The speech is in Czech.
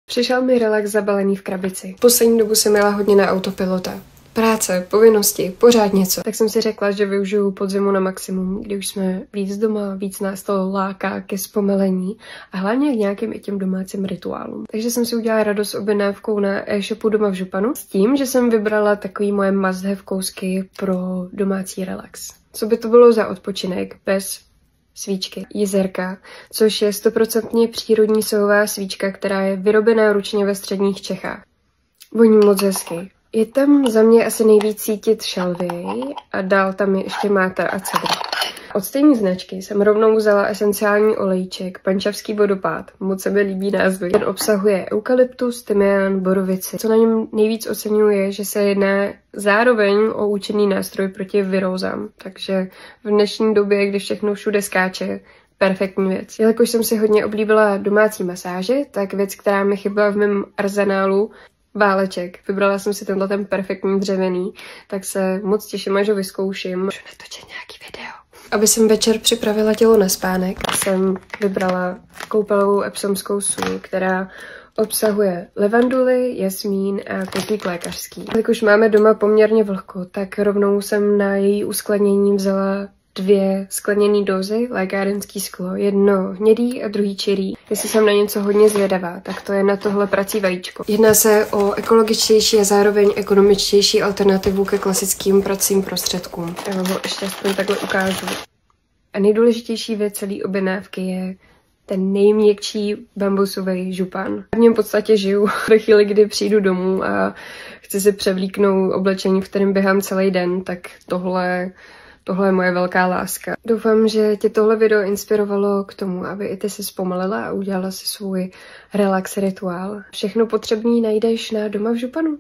Přišel mi relax zabalený v krabici. Poslední dobu jsem jela hodně na autopilota. Práce, povinnosti, pořád něco. Tak jsem si řekla, že využiju podzimu na maximum, kdy už jsme víc doma, víc nás to láká ke zpomalení a hlavně k nějakým i těm domácím rituálům. Takže jsem si udělala radost objednávkou na e-shopu Doma v Županu s tím, že jsem vybrala takový moje must have kousky pro domácí relax. Co by to bylo za odpočinek bez svíčky Jizerka, což je 100% přírodní sojová svíčka, která je vyrobená ručně ve středních Čechách. Voní moc hezky. Je tam za mě asi nejvíc cítit šalvěj a dál tam je ještě máta a cedr. Od stejné značky jsem rovnou vzala esenciální olejček Pančavský vodopád. Moc se mi líbí názvy. Ten obsahuje eukalyptus, tymián, borovici. Co na něm nejvíc oceňuji je, že se jedná zároveň o účinný nástroj proti virózám. Takže v dnešní době, kdy všechno všude skáče, perfektní věc. Jelikož jsem si hodně oblíbila domácí masáže, tak věc, která mi chyběla v mém arzenálu, váleček. Vybrala jsem si tenhle ten perfektní dřevěný, tak se moc těším, až ho vyzkouším. Můžu natočit nějaký video. Aby jsem večer připravila tělo na spánek, jsem vybrala koupelovou epsomskou sůl, která obsahuje levanduly, jasmín a kotlík lékařský. Jelikož máme doma poměrně vlhko, tak rovnou jsem na její uskladnění vzala 2 skleněné dozy lékárenský sklo, jedno hnědý a druhý čirý. Jestli jsem na něco hodně zvědavá, tak to je na tohle prací vajíčko. Jedná se o ekologičtější a zároveň ekonomičtější alternativu ke klasickým pracím prostředkům. Já vám ho ještě aspoň takhle ukážu. A nejdůležitější věc celé objednávky je ten nejměkčí bambusový župan. V něm v podstatě žiju do chvíli, kdy přijdu domů a chci si převlíknout oblečení, v kterém běhám celý den, tak tohle je moje velká láska. Doufám, že tě tohle video inspirovalo k tomu, aby i ty si zpomalila a udělala si svůj relax rituál. Všechno potřebné najdeš na Doma v Županu.